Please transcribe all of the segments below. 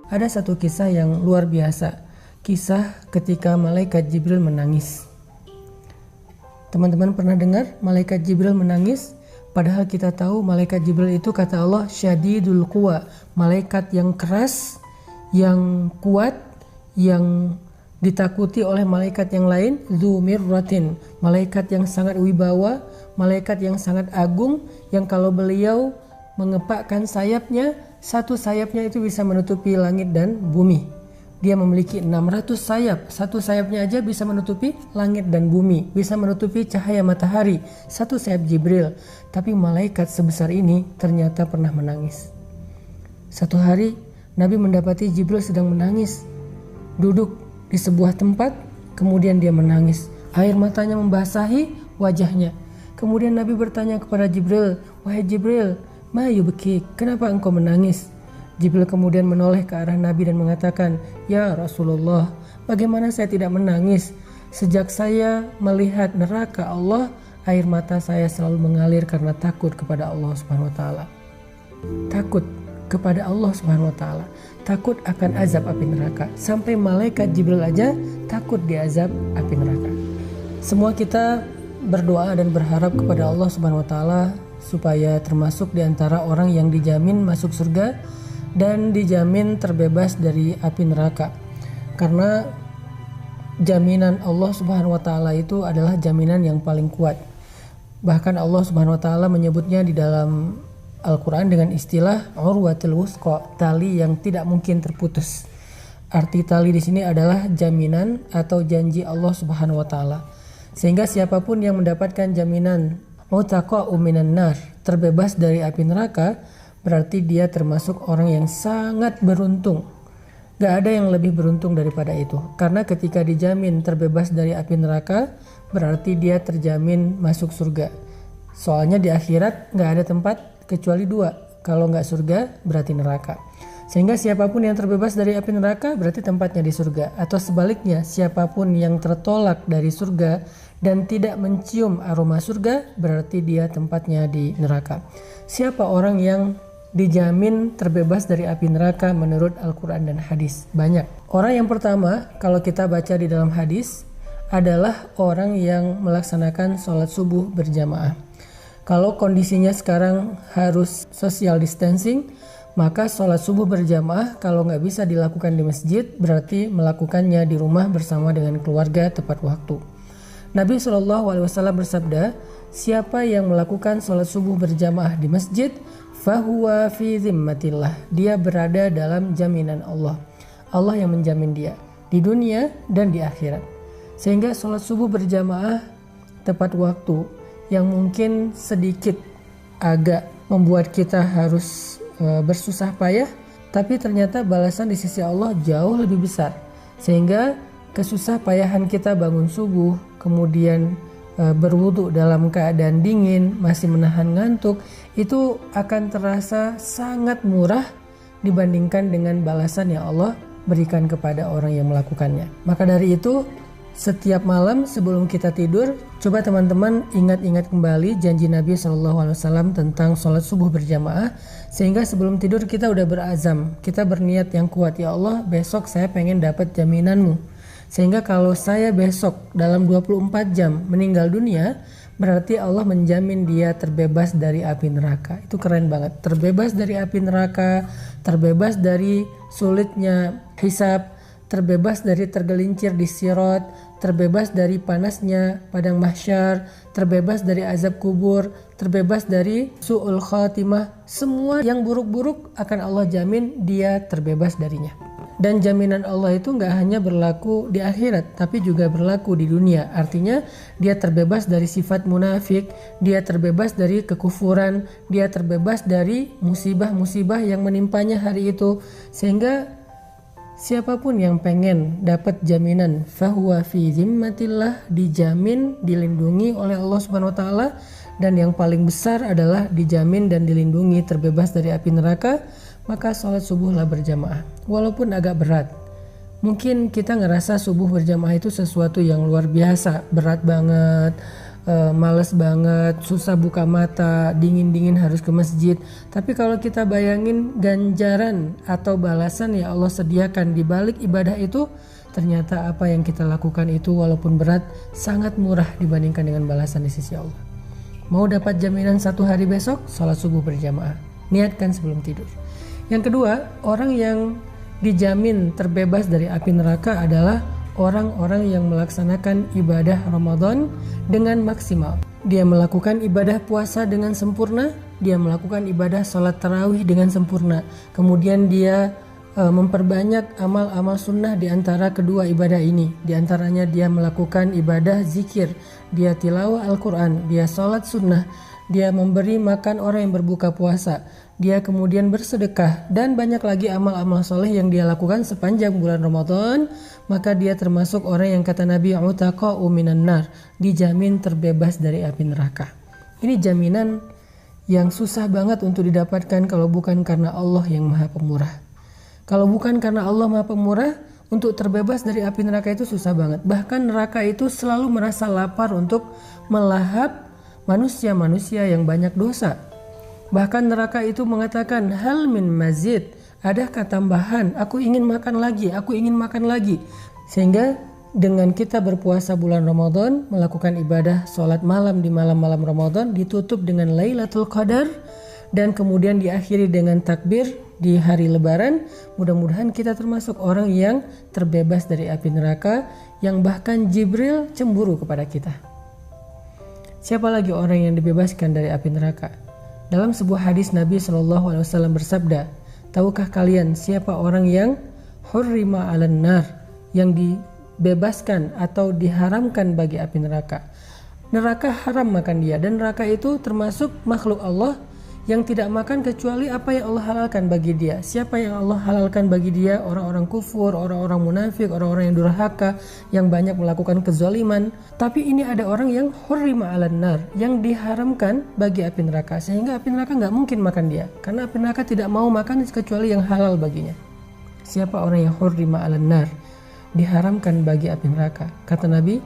ada satu kisah yang luar biasa. Kisah ketika malaikat Jibril menangis. Teman-teman pernah dengar malaikat Jibril menangis? Padahal kita tahu malaikat Jibril itu kata Allah syadidul quwa, malaikat yang keras, yang kuat, yang ditakuti oleh malaikat yang lain. Dzu mirratin, malaikat yang sangat wibawa, malaikat yang sangat agung, yang kalau beliau mengepakkan sayapnya, satu sayapnya itu bisa menutupi langit dan bumi. Dia memiliki 600 sayap, satu sayapnya aja bisa menutupi langit dan bumi, bisa menutupi cahaya matahari, satu sayap Jibril. Tapi malaikat sebesar ini ternyata pernah menangis. Satu hari Nabi mendapati Jibril sedang menangis, duduk di sebuah tempat, kemudian dia menangis. Air matanya membasahi wajahnya. Kemudian Nabi bertanya kepada Jibril, "Wahai Jibril, ma yubkik, kenapa engkau menangis?" Jibril kemudian menoleh ke arah Nabi dan mengatakan, "Ya Rasulullah, bagaimana saya tidak menangis? Sejak saya melihat neraka Allah, air mata saya selalu mengalir karena takut kepada Allah Subhanahu wa taala." Takut kepada Allah Subhanahu wa taala, takut akan azab api neraka. Sampai malaikat Jibril aja takut diazab api neraka. Semua kita berdoa dan berharap kepada Allah Subhanahu wa taala supaya termasuk di antara orang yang dijamin masuk surga dan dijamin terbebas dari api neraka. Karena jaminan Allah Subhanahu wa taala itu adalah jaminan yang paling kuat. Bahkan Allah Subhanahu wa taala menyebutnya di dalam Al-Quran dengan istilah urwatul wuthqa, tali yang tidak mungkin terputus. Arti tali di sini adalah jaminan atau janji Allah Subhanahu wa taala. Sehingga siapapun yang mendapatkan jaminan mutaqa'u minan nar, terbebas dari api neraka, berarti dia termasuk orang yang sangat beruntung. Gak ada yang lebih beruntung daripada itu. Karena ketika dijamin terbebas dari api neraka, berarti dia terjamin masuk surga. Soalnya di akhirat gak ada tempat kecuali dua. Kalau gak surga, berarti neraka. Sehingga siapapun yang terbebas dari api neraka berarti tempatnya di surga. Atau sebaliknya, siapapun yang tertolak dari surga dan tidak mencium aroma surga berarti dia tempatnya di neraka. Siapa orang yang dijamin terbebas dari api neraka menurut Al-Quran dan hadis? Banyak. Orang yang pertama kalau kita baca di dalam hadis adalah orang yang melaksanakan sholat subuh berjamaah. Kalau kondisinya sekarang harus social distancing, maka sholat subuh berjamaah kalau nggak bisa dilakukan di masjid berarti melakukannya di rumah bersama dengan keluarga tepat waktu. Nabi SAW bersabda, siapa yang melakukan sholat subuh berjamaah di masjid, fahuwa fi zimmatillah, dia berada dalam jaminan Allah. Allah yang menjamin dia di dunia dan di akhirat. Sehingga sholat subuh berjamaah tepat waktu yang mungkin sedikit agak membuat kita harus bersusah payah, tapi ternyata balasan di sisi Allah jauh lebih besar. Sehingga kesusah payahan kita bangun subuh, kemudian berwudu dalam keadaan dingin, masih menahan ngantuk, itu akan terasa sangat murah dibandingkan dengan balasan yang Allah berikan kepada orang yang melakukannya. Maka dari itu, setiap malam sebelum kita tidur, coba teman-teman ingat-ingat kembali janji Nabi SAW tentang sholat subuh berjamaah. Sehingga sebelum tidur kita udah berazam, kita berniat yang kuat, ya Allah besok saya pengen dapat jaminanmu. Sehingga kalau saya besok dalam 24 jam meninggal dunia, berarti Allah menjamin dia terbebas dari api neraka. Itu keren banget, terbebas dari api neraka, terbebas dari sulitnya hisab, terbebas dari tergelincir di sirat, terbebas dari panasnya padang mahsyar, terbebas dari azab kubur, terbebas dari su'ul khatimah. Semua yang buruk-buruk akan Allah jamin dia terbebas darinya. Dan jaminan Allah itu gak hanya berlaku di akhirat, tapi juga berlaku di dunia. Artinya dia terbebas dari sifat munafik, dia terbebas dari kekufuran, dia terbebas dari musibah-musibah yang menimpanya hari itu. Sehingga siapapun yang pengen dapat jaminan fahuwa fi zimmatillah, dijamin, dilindungi oleh Allah Subhanahu wa taala, dan yang paling besar adalah dijamin dan dilindungi terbebas dari api neraka, maka sholat subuhlah berjamaah. Walaupun agak berat, mungkin kita ngerasa subuh berjamaah itu sesuatu yang luar biasa, berat banget, males banget, susah buka mata, dingin-dingin harus ke masjid. Tapi kalau kita bayangin ganjaran atau balasan ya Allah sediakan di balik ibadah itu, ternyata apa yang kita lakukan itu walaupun berat sangat murah dibandingkan dengan balasan di sisi Allah. Mau dapat jaminan 1 hari besok, sholat subuh berjamaah. Niatkan sebelum tidur. Yang kedua, orang yang dijamin terbebas dari api neraka adalah orang-orang yang melaksanakan ibadah Ramadan dengan maksimal. Dia melakukan ibadah puasa dengan sempurna, dia melakukan ibadah sholat tarawih dengan sempurna. Kemudian dia memperbanyak amal-amal sunnah di antara kedua ibadah ini. Di antaranya dia melakukan ibadah zikir, dia tilawah Al-Quran, dia sholat sunnah, dia memberi makan orang yang berbuka puasa, dia kemudian bersedekah, dan banyak lagi amal-amal soleh yang dia lakukan sepanjang bulan Ramadan. Maka dia termasuk orang yang kata Nabi utaqa'u minan nar, dijamin terbebas dari api neraka. Ini jaminan yang susah banget untuk didapatkan kalau bukan karena Allah yang Maha Pemurah. Kalau bukan karena Allah Maha Pemurah, untuk terbebas dari api neraka itu susah banget. Bahkan neraka itu selalu merasa lapar untuk melahap manusia-manusia yang banyak dosa. Bahkan neraka itu mengatakan, hal min mazid, adakah tambahan? Aku ingin makan lagi, aku ingin makan lagi. Sehingga dengan kita berpuasa bulan Ramadan, melakukan ibadah sholat malam di malam-malam Ramadan, ditutup dengan Lailatul Qadar, dan kemudian diakhiri dengan takbir di hari Lebaran. Mudah-mudahan kita termasuk orang yang terbebas dari api neraka, yang bahkan Jibril cemburu kepada kita. Siapa lagi orang yang dibebaskan dari api neraka? Dalam sebuah hadis Nabi SAW bersabda, tahukah kalian siapa orang yang hurrima 'alan nar, yang dibebaskan atau diharamkan bagi api neraka? Neraka haram makan dia, dan neraka itu termasuk makhluk Allah yang tidak makan kecuali apa yang Allah halalkan bagi dia. Siapa yang Allah halalkan bagi dia? Orang-orang kufur, orang-orang munafik, orang-orang yang durhaka, yang banyak melakukan kezaliman. Tapi ini ada orang yang hurrima 'alan nar, yang diharamkan bagi api neraka, sehingga api neraka nggak mungkin makan dia, karena api neraka tidak mau makan kecuali yang halal baginya. Siapa orang yang hurrima 'alan nar, diharamkan bagi api neraka? Kata Nabi,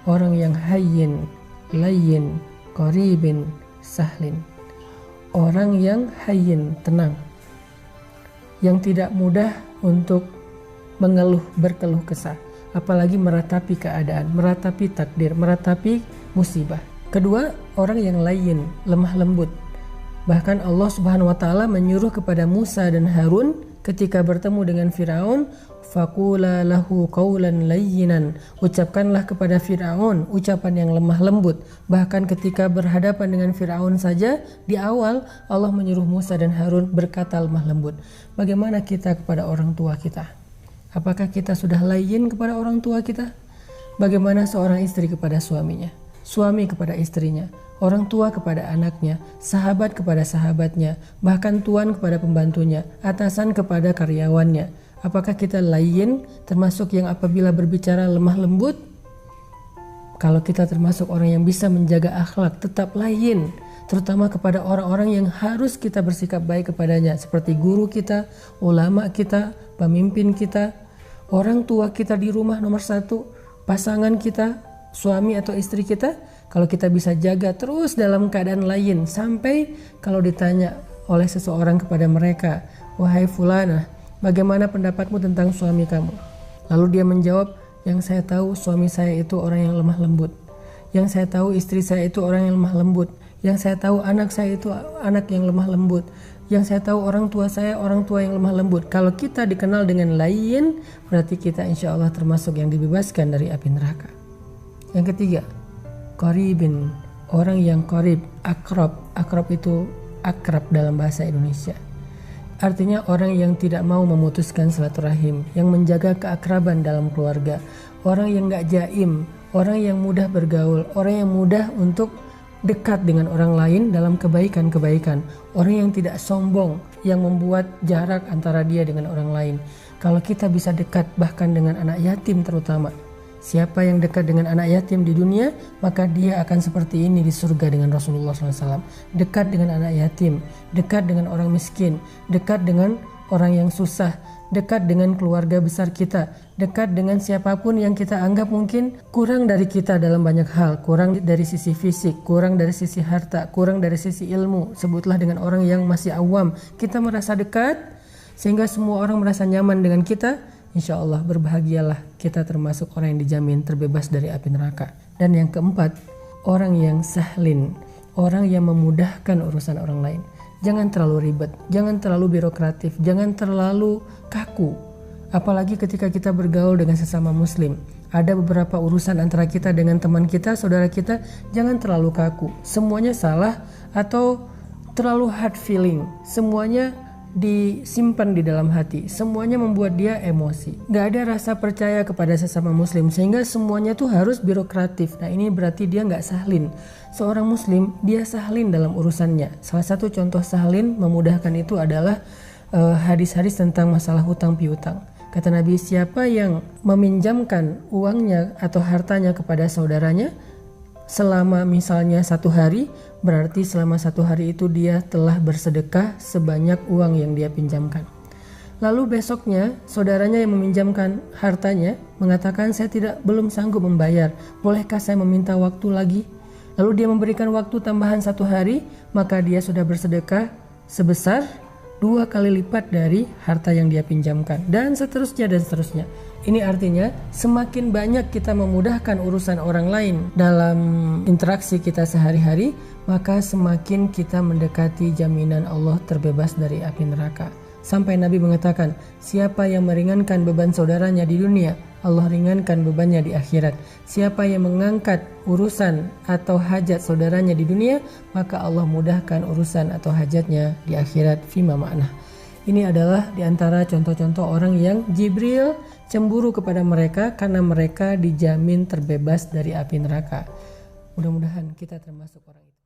orang yang hayyin, layyin, qaribin, sahlin. Orang yang hayyin, tenang, yang tidak mudah untuk berkeluh kesah, apalagi meratapi keadaan, meratapi takdir, meratapi musibah. Kedua, orang yang layyin, lemah lembut. Bahkan Allah Subhanahu wa taala menyuruh kepada Musa dan Harun ketika bertemu dengan Firaun, faqula lahu qawlan layyinan, ucapkanlah kepada Firaun ucapan yang lemah lembut. Bahkan ketika berhadapan dengan Firaun saja, di awal Allah menyuruh Musa dan Harun berkata lemah lembut. Bagaimana kita kepada orang tua kita? Apakah kita sudah layyin kepada orang tua kita? Bagaimana seorang istri kepada suaminya, suami kepada istrinya, orang tua kepada anaknya, sahabat kepada sahabatnya, bahkan tuan kepada pembantunya, atasan kepada karyawannya? Apakah kita layyin, termasuk yang apabila berbicara lemah lembut? Kalau kita termasuk orang yang bisa menjaga akhlak, tetap layyin, terutama kepada orang-orang yang harus kita bersikap baik kepadanya, seperti guru kita, ulama kita, pemimpin kita, orang tua kita di rumah nomor 1, pasangan kita, suami atau istri kita. Kalau kita bisa jaga terus dalam keadaan layyin, sampai kalau ditanya oleh seseorang kepada mereka, wahai fulanah, bagaimana pendapatmu tentang suami kamu? Lalu dia menjawab, yang saya tahu suami saya itu orang yang lemah lembut, yang saya tahu istri saya itu orang yang lemah lembut, yang saya tahu anak saya itu anak yang lemah lembut, yang saya tahu orang tua saya orang tua yang lemah lembut. Kalau kita dikenal dengan layyin, berarti kita insya Allah termasuk yang dibebaskan dari api neraka. Yang ketiga, qaribin, orang yang qarib, akrab. Akrab itu akrab dalam bahasa Indonesia. Artinya orang yang tidak mau memutuskan silaturahim, yang menjaga keakraban dalam keluarga, orang yang gak jaim, orang yang mudah bergaul, orang yang mudah untuk dekat dengan orang lain dalam kebaikan-kebaikan, orang yang tidak sombong, yang membuat jarak antara dia dengan orang lain. Kalau kita bisa dekat bahkan dengan anak yatim terutama, siapa yang dekat dengan anak yatim di dunia, maka dia akan seperti ini di surga dengan Rasulullah SAW. Dekat dengan anak yatim, dekat dengan orang miskin, dekat dengan orang yang susah, dekat dengan keluarga besar kita, dekat dengan siapapun yang kita anggap mungkin kurang dari kita dalam banyak hal, kurang dari sisi fisik, kurang dari sisi harta, kurang dari sisi ilmu. Sebutlah dengan orang yang masih awam, kita merasa dekat sehingga semua orang merasa nyaman dengan kita. Insya Allah berbahagialah, kita termasuk orang yang dijamin terbebas dari api neraka. Dan yang keempat, orang yang sahlin, orang yang memudahkan urusan orang lain. Jangan terlalu ribet, jangan terlalu birokratif, jangan terlalu kaku. Apalagi ketika kita bergaul dengan sesama muslim. Ada beberapa urusan antara kita dengan teman kita, saudara kita, jangan terlalu kaku. Semuanya salah atau terlalu hard feeling. Semuanya disimpan di dalam hati, semuanya membuat dia emosi. Gak ada rasa percaya kepada sesama muslim, sehingga semuanya tuh harus birokratif. Nah ini berarti dia gak sahlin. Seorang muslim, dia sahlin dalam urusannya. Salah satu contoh sahlin memudahkan itu adalah hadis-hadis tentang masalah hutang piutang. Kata Nabi, siapa yang meminjamkan uangnya atau hartanya kepada saudaranya selama misalnya 1 hari, berarti selama 1 hari itu dia telah bersedekah sebanyak uang yang dia pinjamkan. Lalu besoknya saudaranya yang meminjamkan hartanya mengatakan, saya belum sanggup membayar, bolehkah saya meminta waktu lagi? Lalu dia memberikan waktu tambahan 1 hari, maka dia sudah bersedekah sebesar 2 kali lipat dari harta yang dia pinjamkan, dan seterusnya dan seterusnya. Ini artinya semakin banyak kita memudahkan urusan orang lain dalam interaksi kita sehari-hari, maka semakin kita mendekati jaminan Allah terbebas dari api neraka. Sampai Nabi mengatakan, siapa yang meringankan beban saudaranya di dunia, Allah ringankan bebannya di akhirat. Siapa yang mengangkat urusan atau hajat saudaranya di dunia, maka Allah mudahkan urusan atau hajatnya di akhirat. Fima ma'nah. Ini adalah diantara contoh-contoh orang yang Jibril cemburu kepada mereka karena mereka dijamin terbebas dari api neraka. Mudah-mudahan kita termasuk orang itu.